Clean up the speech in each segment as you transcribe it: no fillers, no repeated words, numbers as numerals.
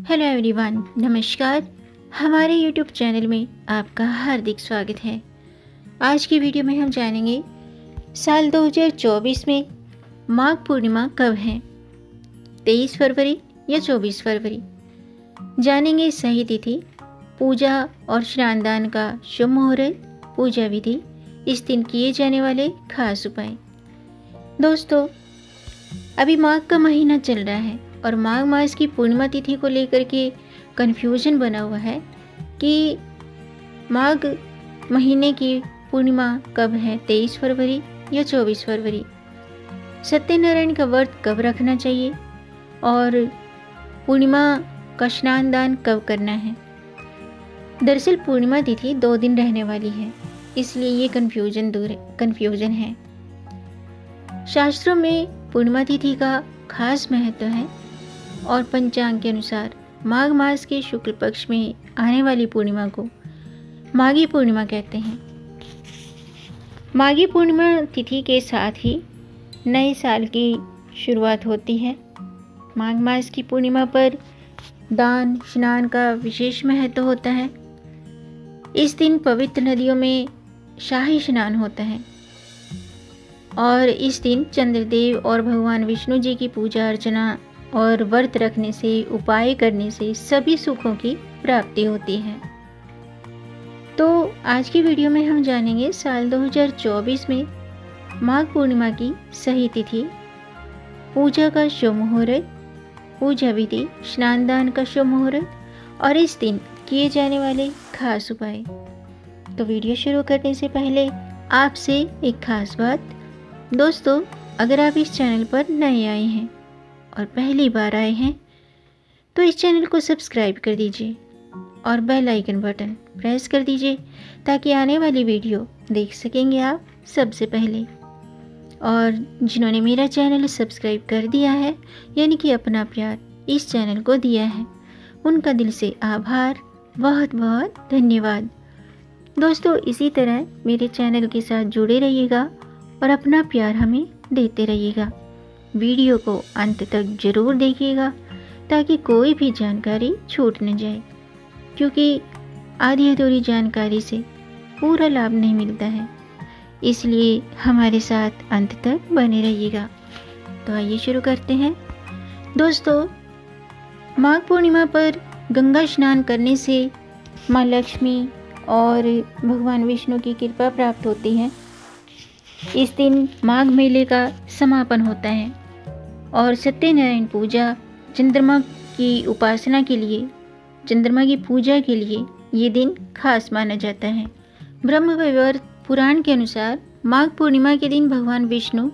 Hello everyone, नमस्कार। हमारे YouTube channel में आपका हार्दिक स्वागत है। आज की वीडियो में हम जानेंगे साल 2024 में माघ पूर्णिमा कब है, 23 फरवरी या 24 फरवरी। जानेंगे सही तिथि, पूजा और स्नान-दान का शुभ मुहूर्त, पूजा विधि, इस दिन किए जाने वाले खास उपाय। दोस्तों, अभी माघ का महीना चल रहा है और माघ मास की पूर्णिमा तिथि को लेकर के कन्फ्यूजन बना हुआ है कि माघ महीने की पूर्णिमा कब है, 23 फरवरी या 24 फरवरी। सत्यनारायण का व्रत कब रखना चाहिए और पूर्णिमा का स्नान दान कब करना है। दरअसल पूर्णिमा तिथि 2 दिन रहने वाली है, इसलिए ये कन्फ्यूजन है। शास्त्रों में पूर्णिमा तिथि का खास महत्व है और पंचांग के अनुसार माघ मास के शुक्ल पक्ष में आने वाली पूर्णिमा को माघी पूर्णिमा कहते हैं। माघी पूर्णिमा तिथि के साथ ही नए साल की शुरुआत होती है। माघ मास की पूर्णिमा पर दान स्नान का विशेष महत्व होता है। इस दिन पवित्र नदियों में शाही स्नान होता है और इस दिन चंद्रदेव और भगवान विष्णु जी की पूजा अर्चना और व्रत रखने से, उपाय करने से सभी सुखों की प्राप्ति होती है। तो आज की वीडियो में हम जानेंगे साल 2024 में माघ पूर्णिमा की सही तिथि, पूजा का शुभ मुहूर्त, पूजा विधि, स्नान दान का शुभ मुहूर्त और इस दिन किए जाने वाले खास उपाय। तो वीडियो शुरू करने से पहले आपसे एक खास बात। दोस्तों, अगर आप इस चैनल पर नए आए हैं और पहली बार आए हैं तो इस चैनल को सब्सक्राइब कर दीजिए और बेल आइकन बटन प्रेस कर दीजिए ताकि आने वाली वीडियो देख सकेंगे आप सबसे पहले। और जिन्होंने मेरा चैनल सब्सक्राइब कर दिया है, यानी कि अपना प्यार इस चैनल को दिया है, उनका दिल से आभार, बहुत बहुत धन्यवाद। दोस्तों, इसी तरह मेरे चैनल के साथ जुड़े रहिएगा और अपना प्यार हमें देते रहिएगा। वीडियो को अंत तक जरूर देखिएगा ताकि कोई भी जानकारी छूट न जाए, क्योंकि आधी अधूरी जानकारी से पूरा लाभ नहीं मिलता है। इसलिए हमारे साथ अंत तक बने रहिएगा। तो आइए शुरू करते हैं। दोस्तों, माघ पूर्णिमा पर गंगा स्नान करने से माँ लक्ष्मी और भगवान विष्णु की कृपा प्राप्त होती है। इस दिन माघ मेले का समापन होता है और सत्यनारायण पूजा, चंद्रमा की उपासना के लिए, चंद्रमा की पूजा के लिए ये दिन खास माना जाता है। ब्रह्म वैवर्त पुराण के अनुसार माघ पूर्णिमा के दिन भगवान विष्णु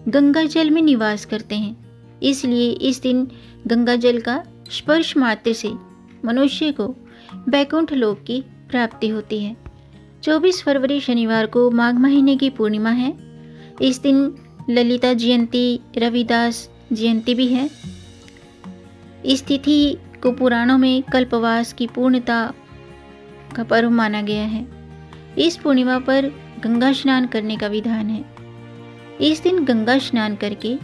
गंगा जल में निवास करते हैं, इसलिए इस दिन गंगा जल का स्पर्श मात्र से मनुष्य को वैकुंठ लोक की प्राप्ति होती है। 24 फरवरी शनिवार को माघ महीने की पूर्णिमा है। इस दिन ललिता जयंती, रविदास जयंती भी है। इस तिथि को पुराणों में कल्पवास की पूर्णता का पर्व माना गया है। इस पूर्णिमा पर गंगा स्नान करने का विधान है। इस दिन गंगा स्नान करके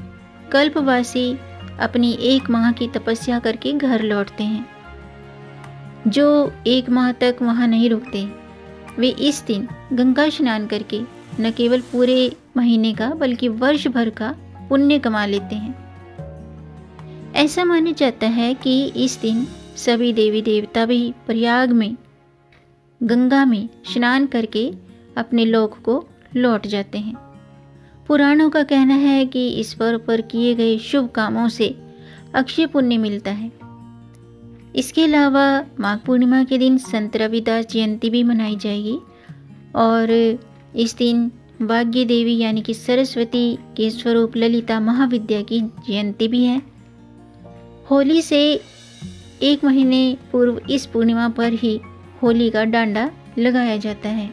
कल्पवासी अपनी 1 माह की तपस्या करके घर लौटते हैं। जो 1 माह तक वहाँ नहीं रुकते, वे इस दिन गंगा स्नान करके न केवल पूरे महीने का बल्कि वर्ष भर का पुण्य कमा लेते हैं। ऐसा माना जाता है कि इस दिन सभी देवी देवता भी प्रयाग में गंगा में स्नान करके अपने लोक को लौट जाते हैं। पुराणों का कहना है कि इस पर्व पर किए गए शुभ कामों से अक्षय पुण्य मिलता है। इसके अलावा माघ पूर्णिमा के दिन संत रविदास जयंती भी मनाई जाएगी और इस दिन भाग्य देवी यानी कि सरस्वती के स्वरूप ललिता महाविद्या की जयंती भी है। होली से 1 महीने पूर्व इस पूर्णिमा पर ही होली का डांडा लगाया जाता है,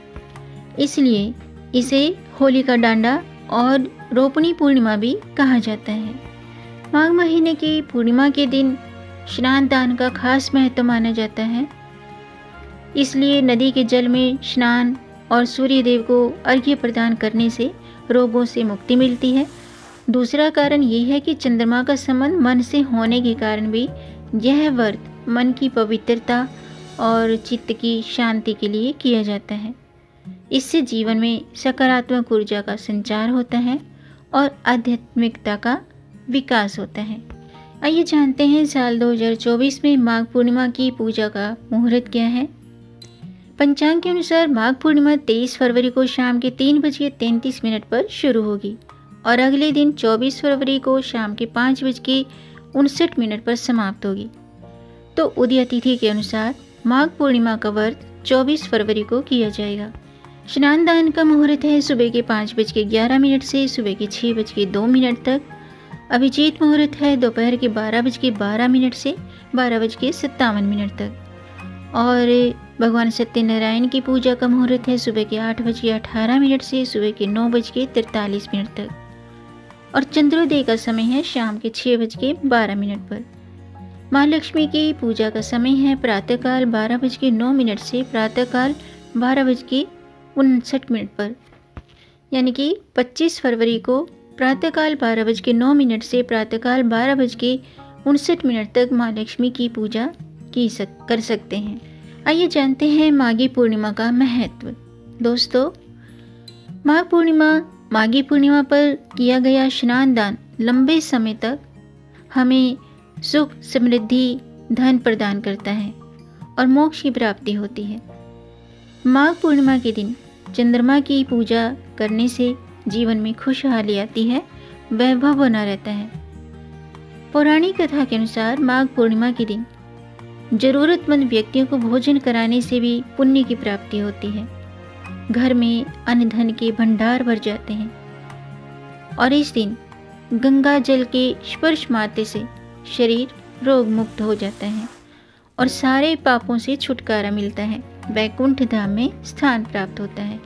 इसलिए इसे होली का डांडा और रोपणी पूर्णिमा भी कहा जाता है। माघ महीने की पूर्णिमा के दिन स्नान दान का खास महत्व माना जाता है, इसलिए नदी के जल में स्नान और सूर्य देव को अर्घ्य प्रदान करने से रोगों से मुक्ति मिलती है। दूसरा कारण ये है कि चंद्रमा का संबंध मन से होने के कारण भी यह व्रत मन की पवित्रता और चित्त की शांति के लिए किया जाता है। इससे जीवन में सकारात्मक ऊर्जा का संचार होता है और आध्यात्मिकता का विकास होता है। आइए जानते हैं साल 2024 में माघ पूर्णिमा की पूजा का मुहूर्त क्या है। पंचांग के अनुसार माघ पूर्णिमा 23 फरवरी को शाम के 3:33 पर शुरू होगी और अगले दिन 24 फरवरी को शाम के 5:59 पर समाप्त होगी। तो उदय तिथि के अनुसार माघ पूर्णिमा का व्रत 24 फरवरी को किया जाएगा। स्नान दान का मुहूर्त है सुबह के 5:11 से सुबह के 6:02 तक। अभिजीत मुहूर्त है दोपहर के 12:12 से 12:57 तक। और भगवान सत्यनारायण की पूजा का मुहूर्त है सुबह के 8:18 से सुबह के 9:43 तक। और चंद्रोदय का समय है शाम के 6:12 पर। माँ लक्ष्मी की पूजा का समय है प्रातःकाल 12:09 से प्रातःकाल 12:59 पर, यानी कि 25 फरवरी को प्रातःकाल 12:09 से प्रातःकाल 12:59 तक माँ लक्ष्मी की पूजा कर सकते हैं। आइए जानते हैं माघी पूर्णिमा का महत्व। दोस्तों, माघी पूर्णिमा पर किया गया स्नान दान लंबे समय तक हमें सुख, समृद्धि, धन प्रदान करता है और मोक्ष की प्राप्ति होती है। माघ पूर्णिमा के दिन चंद्रमा की पूजा करने से जीवन में खुशहाली आती है, वैभव बना रहता है। पौराणिक कथा के अनुसार माघ पूर्णिमा के दिन जरूरतमंद व्यक्तियों को भोजन कराने से भी पुण्य की प्राप्ति होती है। घर में अन्न धन के भंडार भर जाते हैं और इस दिन गंगा जल के स्पर्श मात्र से शरीर रोग मुक्त हो जाता है और सारे पापों से छुटकारा मिलता है, वैकुंठ धाम में स्थान प्राप्त होता है।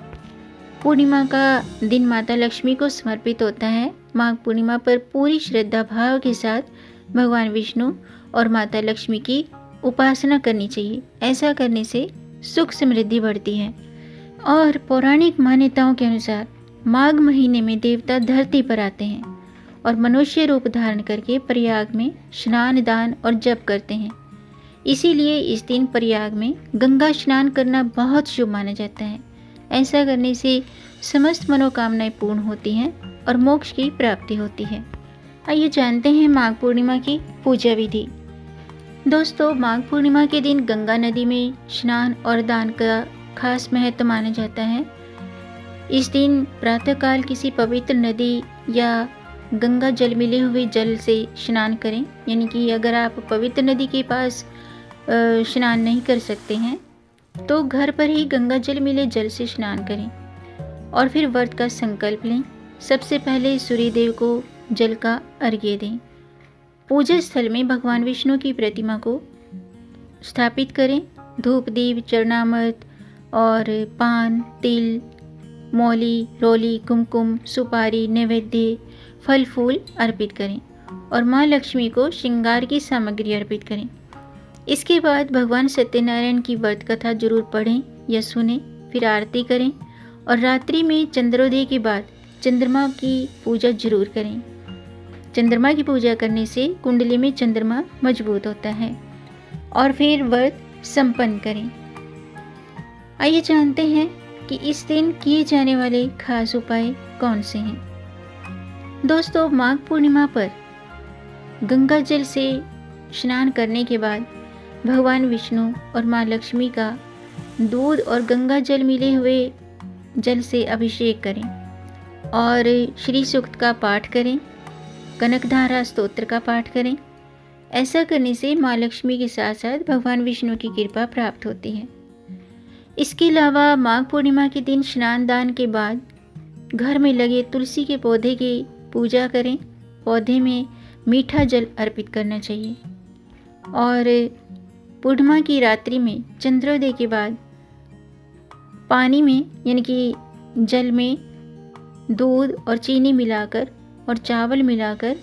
पूर्णिमा का दिन माता लक्ष्मी को समर्पित होता है। माघ पूर्णिमा पर पूरी श्रद्धा भाव के साथ भगवान विष्णु और माता लक्ष्मी की उपासना करनी चाहिए। ऐसा करने से सुख समृद्धि बढ़ती है। और पौराणिक मान्यताओं के अनुसार माघ महीने में देवता धरती पर आते हैं और मनुष्य रूप धारण करके प्रयाग में स्नान, दान और जप करते हैं। इसीलिए इस दिन प्रयाग में गंगा स्नान करना बहुत शुभ माना जाता है। ऐसा करने से समस्त मनोकामनाएं पूर्ण होती हैं और मोक्ष की प्राप्ति होती है। आइए जानते हैं माघ पूर्णिमा की पूजा विधि। दोस्तों, माघ पूर्णिमा के दिन गंगा नदी में स्नान और दान का खास महत्व माना जाता है। इस दिन प्रातःकाल किसी पवित्र नदी या गंगा जल मिले हुए जल से स्नान करें, यानी कि अगर आप पवित्र नदी के पास स्नान नहीं कर सकते हैं तो घर पर ही गंगा जल मिले जल से स्नान करें और फिर व्रत का संकल्प लें। सबसे पहले सूर्यदेव को जल का अर्घ्य दें। पूजा स्थल में भगवान विष्णु की प्रतिमा को स्थापित करें। धूप, दीप, चरणामृत और पान, तिल, मौली, रोली, कुमकुम, सुपारी, नैवेद्य, फल फूल अर्पित करें और माँ लक्ष्मी को श्रृंगार की सामग्री अर्पित करें। इसके बाद भगवान सत्यनारायण की व्रत कथा जरूर पढ़ें या सुनें, फिर आरती करें और रात्रि में चंद्रोदय के बाद चंद्रमा की पूजा जरूर करें। चंद्रमा की पूजा करने से कुंडली में चंद्रमा मजबूत होता है और फिर व्रत संपन्न करें। आइए जानते हैं कि इस दिन किए जाने वाले खास उपाय कौन से हैं। दोस्तों, माघ पूर्णिमा पर गंगा जल से स्नान करने के बाद भगवान विष्णु और माँ लक्ष्मी का दूध और गंगा जल मिले हुए जल से अभिषेक करें और श्री सूक्त का पाठ करें, कनकधारा स्तोत्र का पाठ करें। ऐसा करने से माँ लक्ष्मी के साथ साथ भगवान विष्णु की कृपा प्राप्त होती है। इसके अलावा माघ पूर्णिमा के दिन स्नान दान के बाद घर में लगे तुलसी के पौधे की पूजा करें। पौधे में मीठा जल अर्पित करना चाहिए और पूर्णिमा की रात्रि में चंद्रोदय के बाद पानी में, यानी कि जल में दूध और चीनी मिलाकर और चावल मिलाकर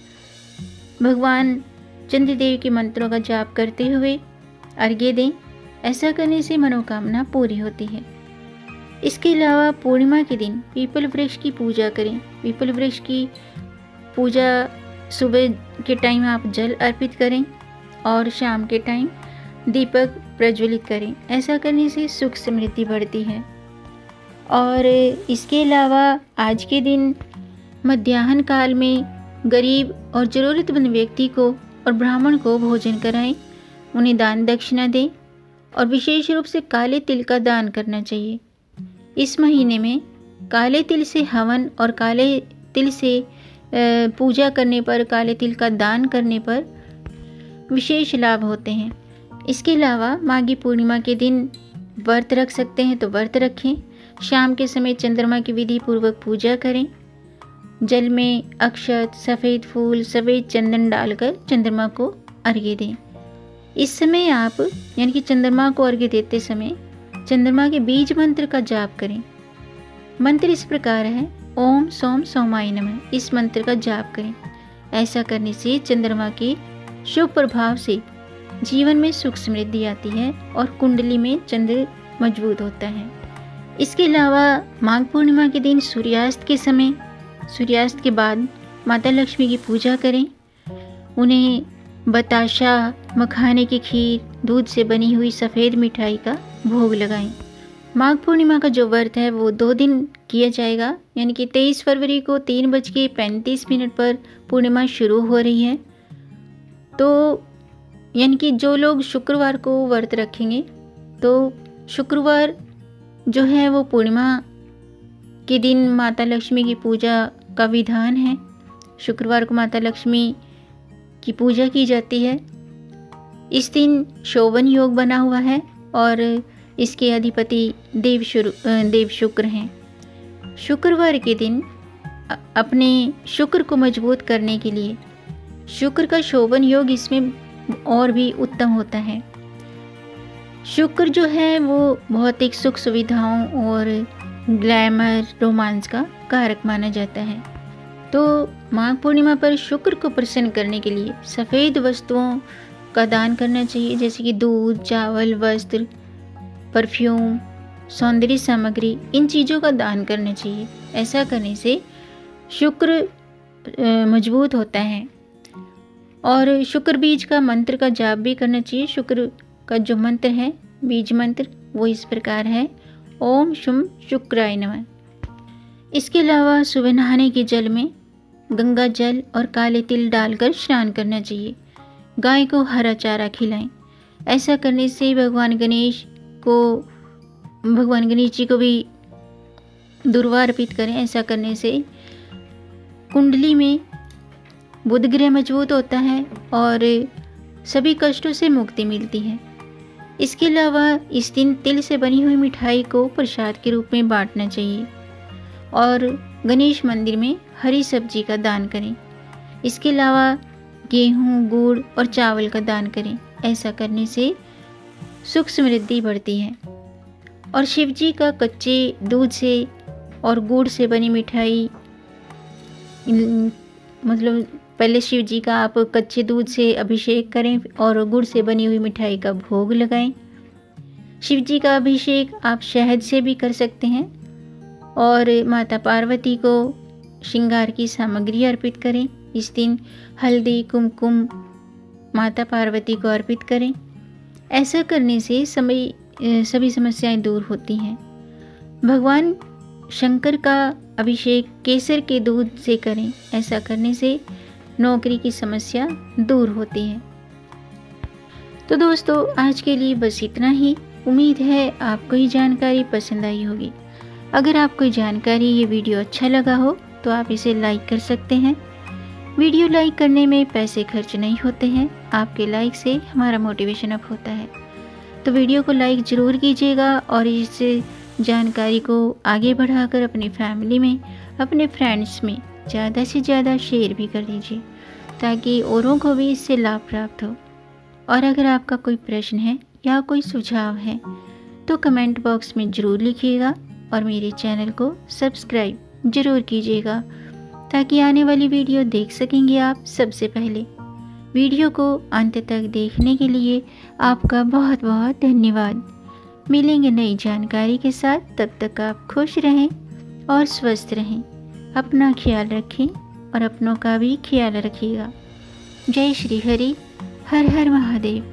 भगवान चंद्रदेव के मंत्रों का जाप करते हुए अर्घ्य दें। ऐसा करने से मनोकामना पूरी होती है। इसके अलावा पूर्णिमा के दिन पीपल वृक्ष की पूजा करें। पीपल वृक्ष की पूजा सुबह के टाइम आप जल अर्पित करें और शाम के टाइम दीपक प्रज्वलित करें। ऐसा करने से सुख समृद्धि बढ़ती है। और इसके अलावा आज के दिन मध्याह्न काल में गरीब और ज़रूरतमंद व्यक्ति को और ब्राह्मण को भोजन कराएं, उन्हें दान दक्षिणा दें और विशेष रूप से काले तिल का दान करना चाहिए। इस महीने में काले तिल से हवन और काले तिल से पूजा करने पर, काले तिल का दान करने पर विशेष लाभ होते हैं। इसके अलावा माघी पूर्णिमा के दिन व्रत रख सकते हैं तो व्रत रखें। शाम के समय चंद्रमा की विधि पूर्वक पूजा करें। जल में अक्षत, सफ़ेद फूल, सफ़ेद चंदन डालकर चंद्रमा को अर्घ्य दें। इस समय आप यानी कि चंद्रमा को अर्घ्य देते समय चंद्रमा के बीज मंत्र का जाप करें। मंत्र इस प्रकार है, ओम सोम सोमाय नमः। इस मंत्र का जाप करें। ऐसा करने से चंद्रमा के शुभ प्रभाव से जीवन में सुख समृद्धि आती है और कुंडली में चंद्र मजबूत होता है। इसके अलावा माघ पूर्णिमा के दिन सूर्यास्त के समय, सूर्यास्त के बाद माता लक्ष्मी की पूजा करें। उन्हें बताशा, मखाने की खीर, दूध से बनी हुई सफ़ेद मिठाई का भोग लगाएं। माघ पूर्णिमा का जो व्रत है वो 2 दिन किया जाएगा, यानी कि 23 फरवरी को 3:35 पर पूर्णिमा शुरू हो रही है। तो यानी कि जो लोग शुक्रवार को व्रत रखेंगे तो शुक्रवार जो है वो पूर्णिमा के दिन माता लक्ष्मी की पूजा का विधान है। शुक्रवार को माता लक्ष्मी की पूजा की जाती है। इस दिन शोभन योग बना हुआ है और इसके अधिपति देव शुक्र हैं। शुक्रवार के दिन अपने शुक्र को मजबूत करने के लिए शुक्र का शोभन योग इसमें और भी उत्तम होता है। शुक्र जो है वो भौतिक सुख सुविधाओं और ग्लैमर, रोमांस का कारक माना जाता है। तो माघ पूर्णिमा पर शुक्र को प्रसन्न करने के लिए सफ़ेद वस्तुओं का दान करना चाहिए, जैसे कि दूध, चावल, वस्त्र, परफ्यूम, सौंदर्य सामग्री, इन चीज़ों का दान करना चाहिए। ऐसा करने से शुक्र मजबूत होता है। और शुक्र बीज का मंत्र का जाप भी करना चाहिए। शुक्र का जो मंत्र है, बीज मंत्र, वो इस प्रकार है, ओम शुम शुक्राय नमः। इसके अलावा सुबह नहाने के जल में गंगा जल और काले तिल डालकर स्नान करना चाहिए। गाय को हरा चारा खिलाएं। ऐसा करने से भगवान गणेश जी को भी दुर्वा अर्पित करें। ऐसा करने से कुंडली में बुध ग्रह मजबूत होता है और सभी कष्टों से मुक्ति मिलती है। इसके अलावा इस दिन तिल से बनी हुई मिठाई को प्रसाद के रूप में बांटना चाहिए और गणेश मंदिर में हरी सब्जी का दान करें। इसके अलावा गेहूं, गुड़ और चावल का दान करें। ऐसा करने से सुख समृद्धि बढ़ती है। और शिव जी का कच्चे दूध से और गुड़ से बनी मिठाई, मतलब पहले शिव जी का आप कच्चे दूध से अभिषेक करें और गुड़ से बनी हुई मिठाई का भोग लगाएं। शिव जी का अभिषेक आप शहद से भी कर सकते हैं और माता पार्वती को श्रृंगार की सामग्री अर्पित करें। इस दिन हल्दी, कुमकुम माता पार्वती को अर्पित करें। ऐसा करने से सभी समस्याएं दूर होती हैं। भगवान शंकर का अभिषेक केसर के दूध से करें। ऐसा करने से नौकरी की समस्या दूर होती है। तो दोस्तों, आज के लिए बस इतना ही। उम्मीद है आपको ये जानकारी पसंद आई होगी। अगर आपको जानकारी, ये वीडियो अच्छा लगा हो तो आप इसे लाइक कर सकते हैं। वीडियो लाइक करने में पैसे खर्च नहीं होते हैं। आपके लाइक से हमारा मोटिवेशन अप होता है। तो वीडियो को लाइक ज़रूर कीजिएगा और इस जानकारी को आगे बढ़ाकर अपनी फैमिली में, अपने फ्रेंड्स में ज़्यादा से ज़्यादा शेयर भी कर दीजिए ताकि औरों को भी इससे लाभ प्राप्त हो। और अगर आपका कोई प्रश्न है या कोई सुझाव है तो कमेंट बॉक्स में ज़रूर लिखिएगा और मेरे चैनल को सब्सक्राइब ज़रूर कीजिएगा ताकि आने वाली वीडियो देख सकेंगे आप सबसे पहले। वीडियो को अंत तक देखने के लिए आपका बहुत बहुत धन्यवाद। मिलेंगे नई जानकारी के साथ, तब तक आप खुश रहें और स्वस्थ रहें। अपना ख्याल रखें और अपनों का भी ख्याल रखिएगा। जय श्री हरि, हर हर महादेव।